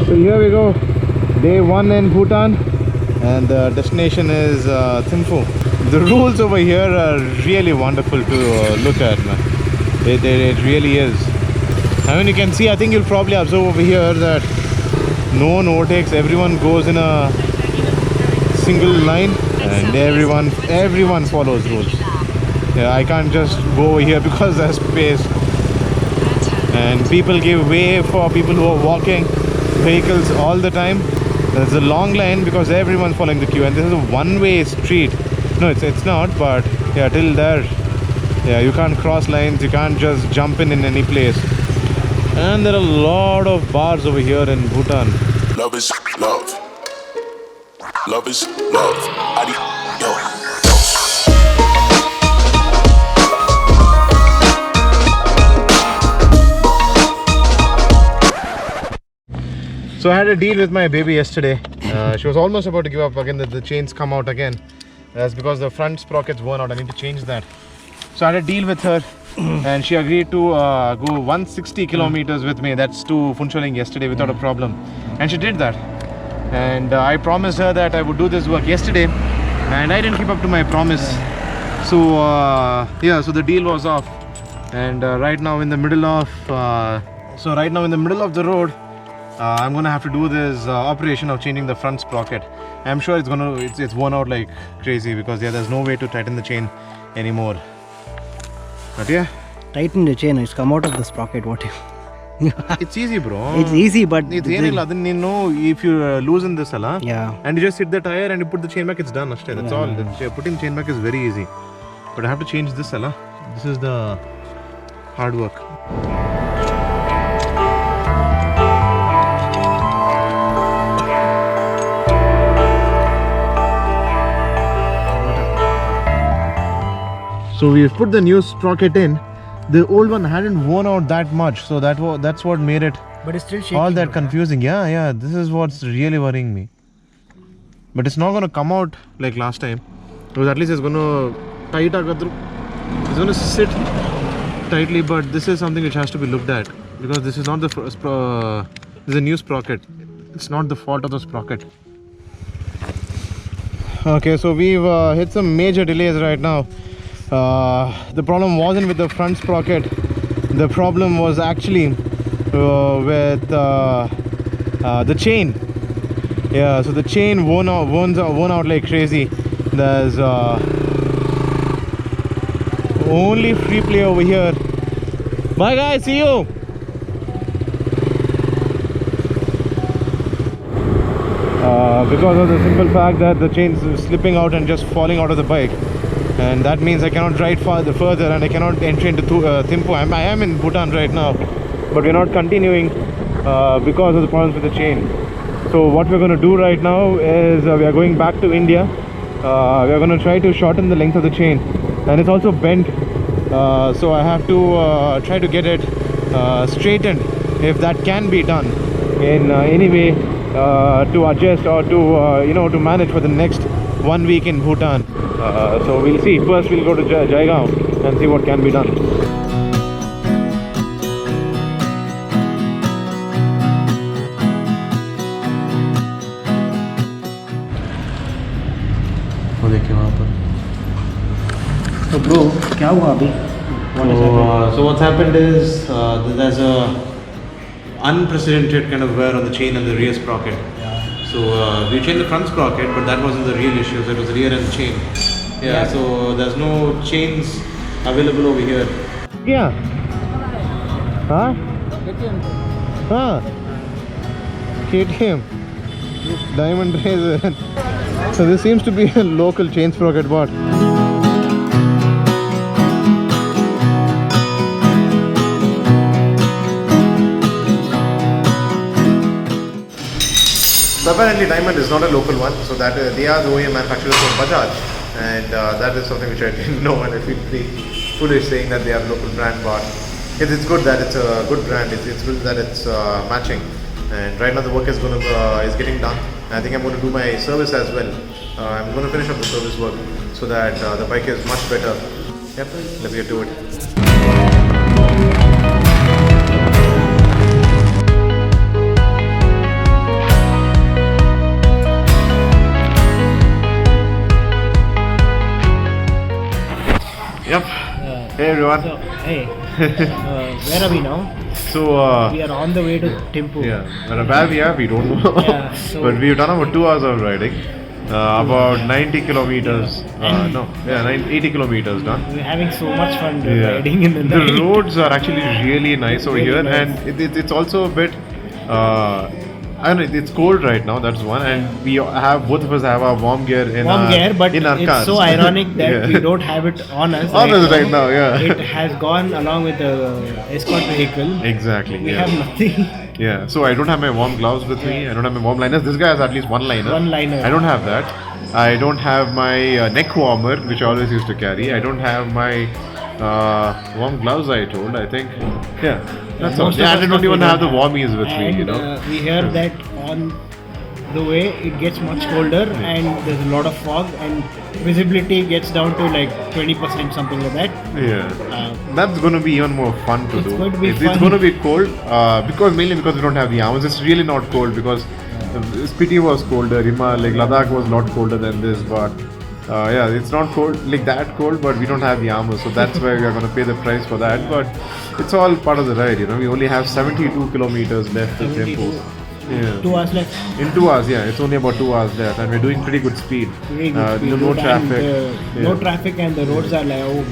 So here we go, day 1 in Bhutan, and the destination is Thimphu. The rules over here are really wonderful to look at, man. It really is. I mean, you can see, I think you'll probably observe over here that no one overtakes, everyone goes in a single line and everyone follows rules. Yeah, I can't just go over here because there's space. And people give way for people who are walking, vehicles all the time. There's a long line because everyone's following the queue, and this is a one-way street. No, it's not, but yeah, till there, yeah, you can't cross lines, you can't just jump in any place. And there are a lot of bars over here in Bhutan. Love is love. Love is love. So I had a deal with my baby yesterday. She was almost about to give up again. The chains come out again. That's because the front sprocket's worn out. I need to change that. So I had a deal with her, and she agreed to go 160 kilometers with me. That's to Funcholing yesterday without a problem, and she did that. And I promised her that I would do this work yesterday, and I didn't keep up to my promise. So yeah, so the deal was off. And right now in the middle of the road, I'm gonna have to do this operation of changing the front sprocket. I'm sure it's worn out like crazy because yeah, there's no way to tighten the chain anymore. But yeah, tighten the chain. It's come out of the sprocket. What? It's easy, bro. It's easy, but it's if you loosen this, yeah, and you just hit the tire and you put the chain back, it's done. That's all. Putting chain back is very easy. But I have to change this, This is the hard work. So we've put the new sprocket in. The old one hadn't worn out that much, so that's what made it but it's still shaking, all that confusing. Yeah, this is what's really worrying me. But it's not gonna come out like last time, because at least it's gonna tight. It's gonna sit tightly. But this is something which has to be looked at, because this is not the this is a new sprocket. It's not the fault of the sprocket. Okay, so we've hit some major delays right now. The problem wasn't with the front sprocket. The problem was actually with the chain. Yeah, so the chain worn out like crazy. There's only free play over here. Bye guys, see you. Because of the simple fact that the chain's slipping out and just falling out of the bike. And that means I cannot ride further, and I cannot enter into Thimpu. I am in Bhutan right now, but we're not continuing because of the problems with the chain. So what we're going to do right now is we are going back to India. We are going to try to shorten the length of the chain, and it's also bent, so I have to try to get it straightened, if that can be done in any way to adjust or to to manage for the next 1 week in Bhutan. So we'll see. First we'll go to Jaigaon and see what can be done. So bro, क्या हुआ अभी? So what's happened is there's a unprecedented kind of wear on the chain and the rear sprocket. So we changed the front sprocket, but that wasn't the real issue. So it was the rear end chain. Yeah, so there's no chains available over here. Yeah. Huh? Huh? KTM. Diamond Razor. So this seems to be a local chain sprocket bot. So apparently Diamond is not a local one, so that they are the OEM manufacturers for Bajaj, and that is something which I didn't know, and I feel pretty foolish saying that they are a local brand, but it's good that it's a good brand. It's good that it's matching, and right now the work is getting done. I think I'm going to do my service as well. I'm going to finish up the service work so that the bike is much better. Yep, let's get to it. everyone. So, hey, where are we now? So, We are on the way to Thimpu. where we are, we don't know. Yeah, so- but we've done about 2 hours of riding. About 90 kilometers. 80 kilometers done. We're having so much fun riding in the The night. roads are actually really nice over Really here, nice. and it's also a bit. I don't know. It's cold right now. That's one, and both of us have our warm gear in But in our it's cars. so ironic that Yeah. we don't have it on us. On us right now, yeah. It has gone along with the escort vehicle. Exactly. We yeah. have nothing. Yeah, so I don't have my warm gloves with me. I don't have my warm liners. This guy has at least one liner. One liner. I don't have that. I don't have my neck warmer, which I always used to carry. I don't have my warm gloves. I think. Yeah, that's all. Most of Yeah, us I don't even don't have the have. warmies with me. And we hear that on the way it gets much colder and there's a lot of fog and visibility gets down to like 20%, something like that. Yeah, that's going to be even more fun to It's do. going to be It's fun. going to be cold mainly because we don't have the arms. It's really not cold because Spiti was colder. Like Ladakh was a lot colder than this, but it's not cold like that cold, but we don't have the armor, so that's why we are going to pay the price for that. But it's all part of the ride, We only have 72 kilometers left to Thimphu. 2 hours left. In 2 hours, it's only about 2 hours left, and we're doing pretty good speed. Very good speed. No And, traffic. No traffic and the roads are like,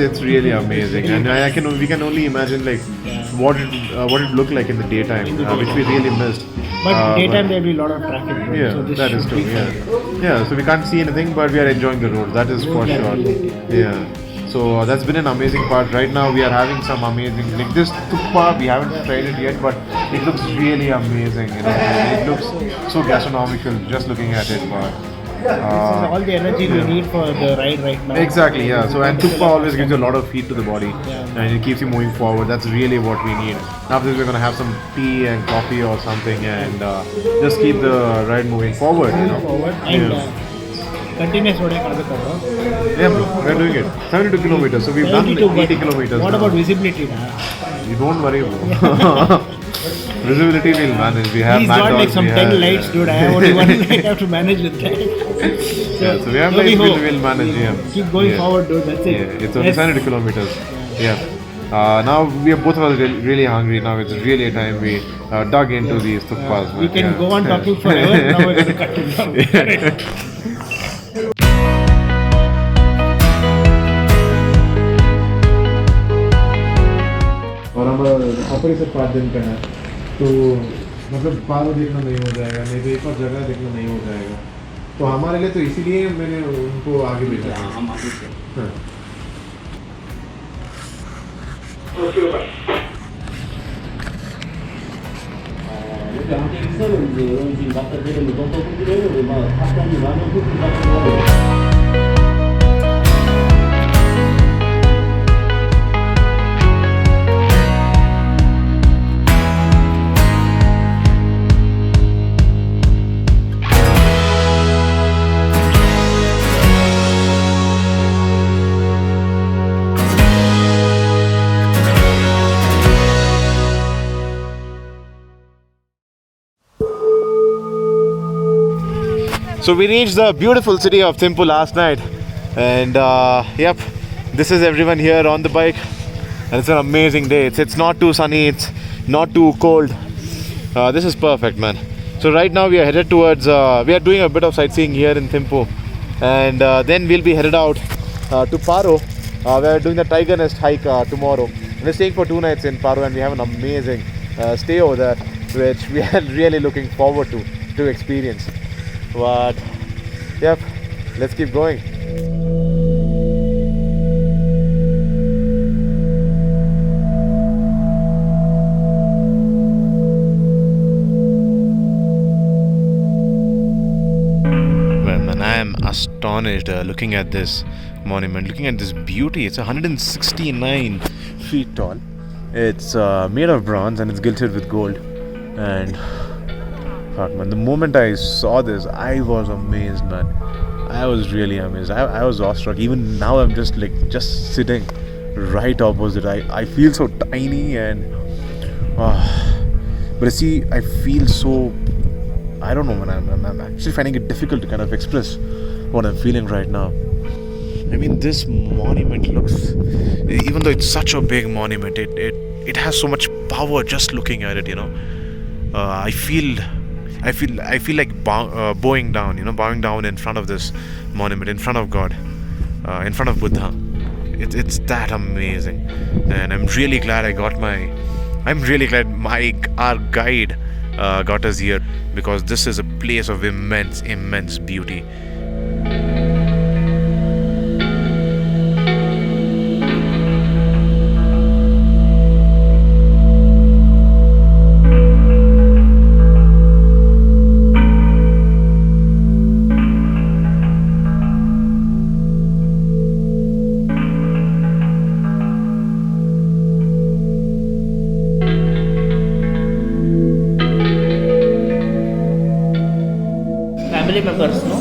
It's really amazing, and we can only imagine like what it looked like in the daytime, which we really missed. But daytime there'll be a lot of traffic. Yeah, so this that is should true. be fun. So we can't see anything, but we are enjoying the road. That is for sure. Yeah. So that's been an amazing part. Right now we are having some amazing, like this tukpa. We haven't tried it yet, but it looks really amazing. It looks so gastronomical just looking at it. But This is all the energy we need for the ride right now. exactly, yeah. So and tukpa always gives you a lot of heat to the body, and it keeps you moving forward. That's really what we need. After this, we're gonna have some tea and coffee or something, and just keep the ride moving forward. Forward and continuous road agutado. Yeah, bro, we're doing it. 72 kilometers. So we've done 80 kilometers. What now. about visibility now? You don't worry, bro. Visibility we'll manage. We have He's got like some 10 lights, dude. I have only one light. I have to manage with that. So we have lights. We'll manage. Keep going forward, dude. That's it. Yeah, it's only 72 kilometers. Yeah. Now we are both of us really hungry. Now it's really time we dug into these tukpas. We can go on talking forever. Now we're going to cut it down. और हमारा operation 5 दिन का है तो मतलब पारो देखना नहीं हो जाएगा, नहीं तो एक और जगह देखना नहीं हो जाएगा, तो हमारे लिए तो इसीलिए मैंने उनको आगे भेजा। हाँ। So we reached the beautiful city of Thimpu last night, and this is everyone here on the bike, and it's an amazing day. It's not too sunny, it's not too cold. This is perfect, man. So right now we are headed towards, we are doing a bit of sightseeing here in Thimpu, and then we'll be headed out to Paro. We are doing the Tiger Nest hike tomorrow. We're staying for 2 nights in Paro, and we have an amazing stay over there, which we are really looking forward to experience. But let's keep going. Well, man, I am astonished looking at this monument, looking at this beauty. It's 169 feet tall. It's made of bronze and it's gilded with gold. And fuck, man, the moment I saw this, I was amazed, man. I was really amazed. I was awestruck. Even now, I'm just sitting right opposite. I feel so tiny, and but see, I feel so. I don't know, man. I'm actually finding it difficult to kind of express what I'm feeling right now. I mean, this monument looks, even though it's such a big monument, it has so much power just looking at it, you know. I feel like bowing down in front of this monument, in front of God, in front of Buddha. It's that amazing, and I'm really glad our guide got us here, because this is a place of immense beauty. Family members, no?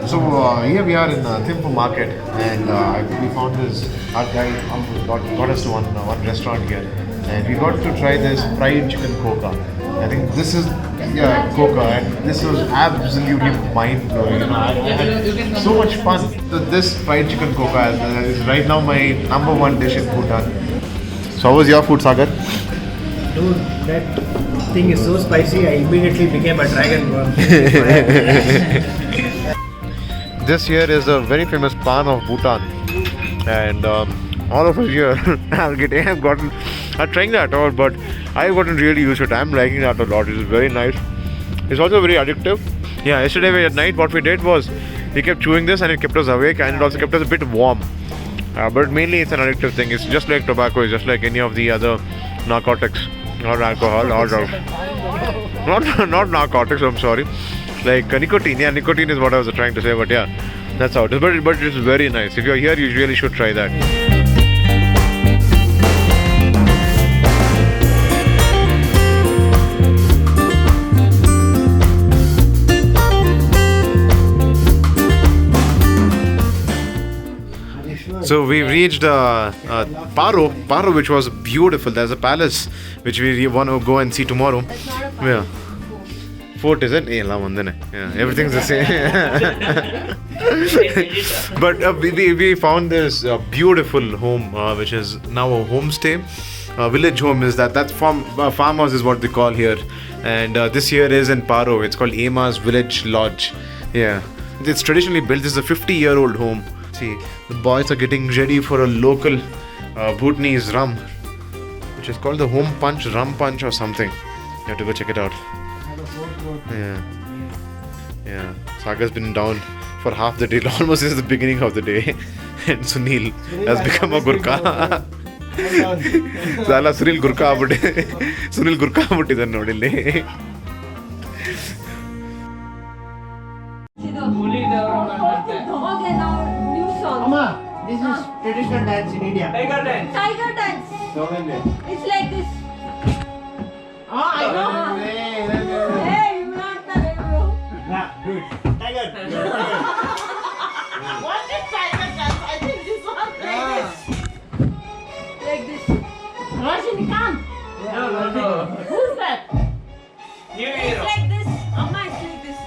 So here we are in Thimpu market, and we found our guide got us to one restaurant here, and we got to try this fried chicken coca. I think this is coca, and this was absolutely mind blowing. You know, I had so much fun. So this fried chicken coca is right now my number one dish in Bhutan. So how was your food, Sagar? Dude, that thing is so spicy, I immediately became a dragon worm. This here is a very famous pan of Bhutan, and all of us here are trying that out, but I've gotten really used to it. I'm liking that a lot. It's very nice. It's also very addictive. Yeah, yesterday at night what we did was we kept chewing this, and it kept us awake, and it also kept us a bit warm. But mainly it's an addictive thing. It's just like tobacco. It's just like any of the other narcotics or alcohol or drugs. Not narcotics, I'm sorry. Like nicotine. Yeah, nicotine is what I was trying to say, but yeah, that's how it is. But it's very nice. If you're here, you really should try that. So we reached Paro, which was beautiful. There's a palace which we want to go and see tomorrow. Yeah. Fort, is it? Yeah, everything's the same. But we found this beautiful home, which is now a homestay. Village home is that's farmhouse is what they call here. And this here is in Paro. It's called Ema's Village Lodge. Yeah. It's traditionally built. This is a 50-year-old home. See, the boys are getting ready for a local Bhutanese rum, which is called the rum punch or something. You have to go check it out. Yeah. Sagar's been down for half the day, almost since the beginning of the day, and Sunil has become a Gurkha. Sunil Gurkha ಆಗ್ಬಿಟ್ಟಿದ್ದಾನೆ ನೋಡಿ. Mama, this is traditional dance in India. Tiger dance. Tiger dance. It's like this. I know. Hey, you not that, bro. Yeah, good. Tiger. What is tiger dance? I think this one like this. Like this. Rajinikanth. No. Who's that? New It's hero. like this. Amma, it's like this.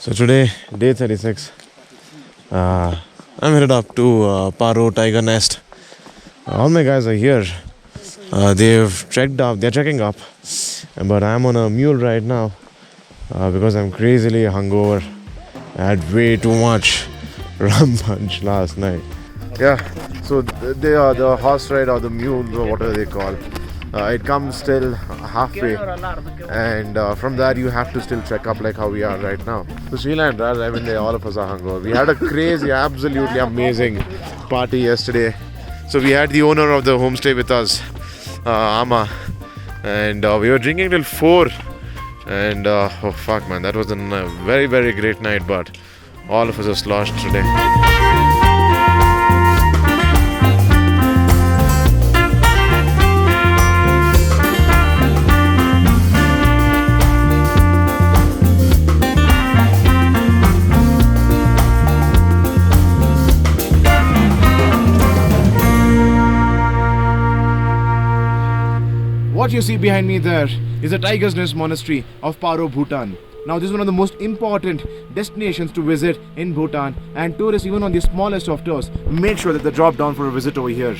So today, day 36. I'm headed up to Paro Tiger Nest. All my guys are here. They've checked up. They're checking up, but I'm on a mule right now because I'm crazily hungover. I had way too much rum punch last night. Yeah. So they are the horse ride or the mule or whatever they call. It comes till halfway, and from there you have to still trek up like how we are right now. So Sri Lanka, I mean, all of us are hungover. We had a crazy, absolutely amazing party yesterday. So we had the owner of the homestay with us, Ama, and we were drinking till 4. And oh fuck, man, that was a very, very great night. But all of us are sloshed today. What you see behind me there is the Tiger Nest Monastery of Paro, Bhutan. Now this is one of the most important destinations to visit in Bhutan, and tourists, even on the smallest of tours, make sure that they drop down for a visit over here.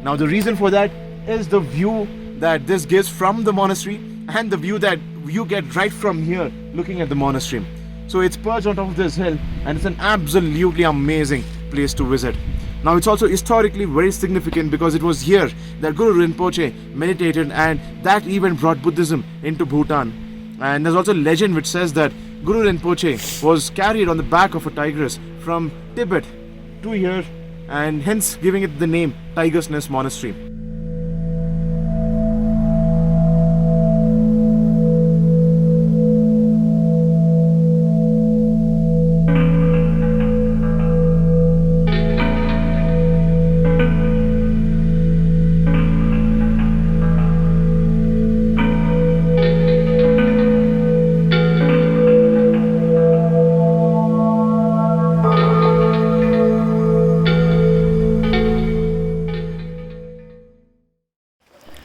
Now the reason for that is the view that this gives from the monastery and the view that you get right from here looking at the monastery. So it's perched on top of this hill, and it's an absolutely amazing place to visit. Now it's also historically very significant because it was here that Guru Rinpoche meditated, and that even brought Buddhism into Bhutan. And there's also a legend which says that Guru Rinpoche was carried on the back of a tigress from Tibet to here, and hence giving it the name Tiger Nest Monastery.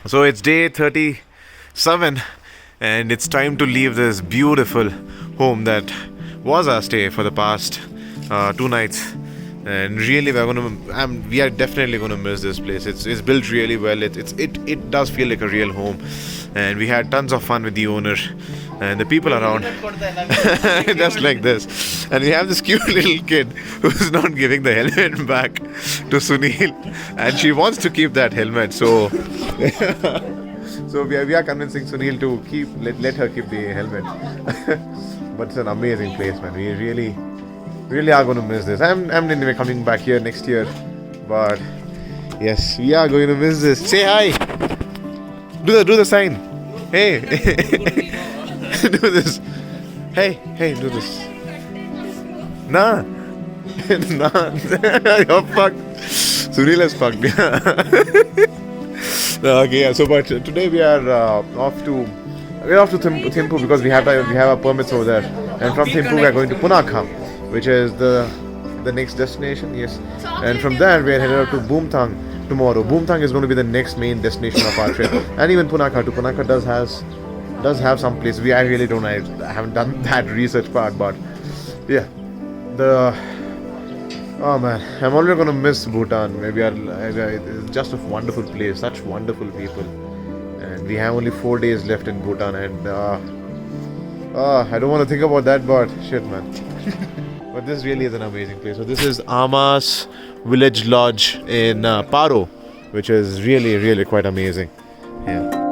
So it's day 37 and it's time to leave this beautiful home that was our stay for the past 2 nights. And really we are definitely gonna miss this place. It's built really well. It does feel like a real home, and we had tons of fun with the owner and the people around. Just like this. And we have this cute little kid who's not giving the helmet back to Sunil, and she wants to keep that helmet. So so we are convincing Sunil to let her keep the helmet. But it's an amazing place, man. We really are going to miss this. I'm anyway coming back here next year, but yes, we are going to miss this. Say hi. Do the sign. Hey. Do this. Hey, do this. Nah. You're fucked. Sunil is fucked. Okay, yeah. So, but today we are off to Thimpu because we have our permits over there, and from Thimpu we are going to Punakha, which is the next destination. Yes, and from there we are headed out to Bhutan tomorrow. Bhutan is going to be the next main destination of our trip, and even Punakha too. Punakha does have some place. I really don't know. I haven't done that research part, but yeah, oh man, I'm already going to miss Bhutan. Maybe it's just a wonderful place, such wonderful people, and we have only 4 days left in Bhutan, and I don't want to think about that, but shit, man. But this really is an amazing place. So this is Ama's village lodge in Paro, which is really quite amazing. Yeah.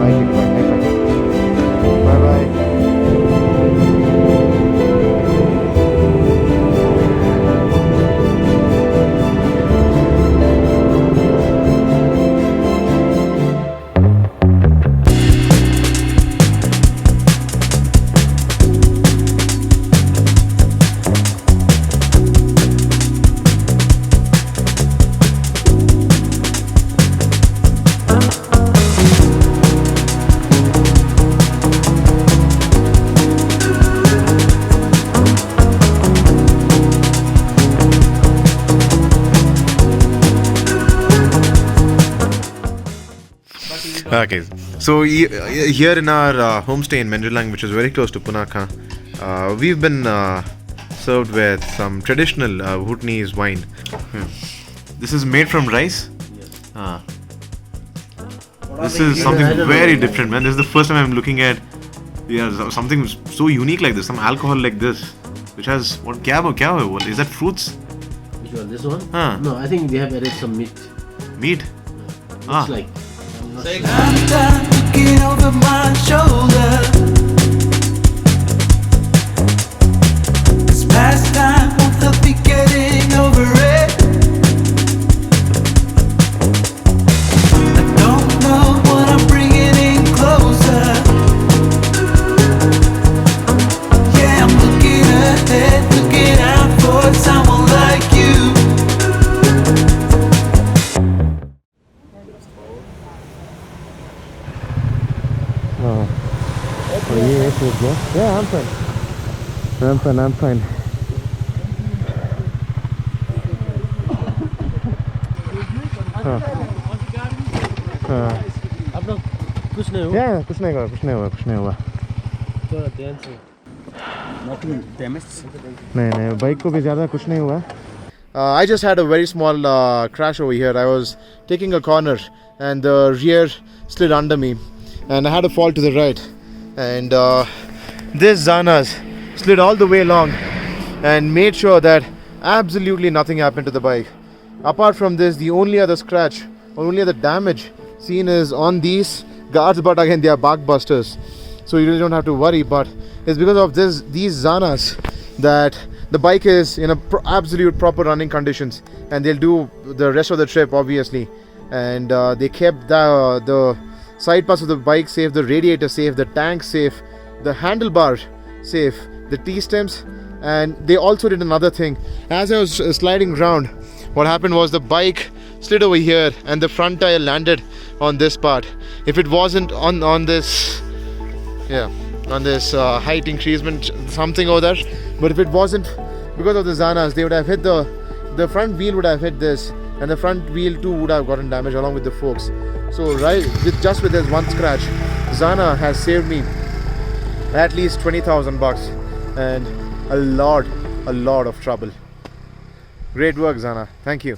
Bye. Okay, so here in our homestay in MentlManja, which is very close to Punakha, we've been served with some traditional Bhutanese wine. This is made from rice? Yes. This is something very different, man. This is the first time I'm looking at something so unique like this, some alcohol like this, which has what? What is that? Fruits? Which one? This one? Huh. No, I think they have added some meat. Meat? Looks like. I'm not sure. I'm done looking over my shoulder. This past time won't help me getting over it. I don't know what I'm bringing in closer. Yeah, I'm looking ahead, looking out for someone like you. Yeah, I'm fine. आप लोग कुछ नहीं हो? Yeah, कुछ नहीं हुआ. थोड़ा ध्यान से. Nothing damaged. नहीं, बाइक को भी ज़्यादा कुछ नहीं हुआ. I just had a very small crash over here. I was taking a corner and the rear slid under me and I had to fall to the right. And this Zanas slid all the way along and made sure that absolutely nothing happened to the bike. Apart from this, the only other scratch or only other damage seen is on these guards, but again they are bark busters, so you really don't have to worry. But it's because of these Zanas that the bike is in absolute proper running conditions, and they'll do the rest of the trip obviously. And they kept the side parts of the bike safe, the radiator safe, the tank safe, the handlebar safe, the T-stems. And they also did another thing. As I was sliding around, what happened was the bike slid over here and the front tire landed on this part. If it wasn't on this height increasement something over there, but if it wasn't because of the Zanas, they would have hit the front wheel would have hit this, and the front wheel too would have gotten damaged along with the forks. So with this one scratch, Zana has saved me at least $20,000 and a lot of trouble. Great work, Zana. Thank you.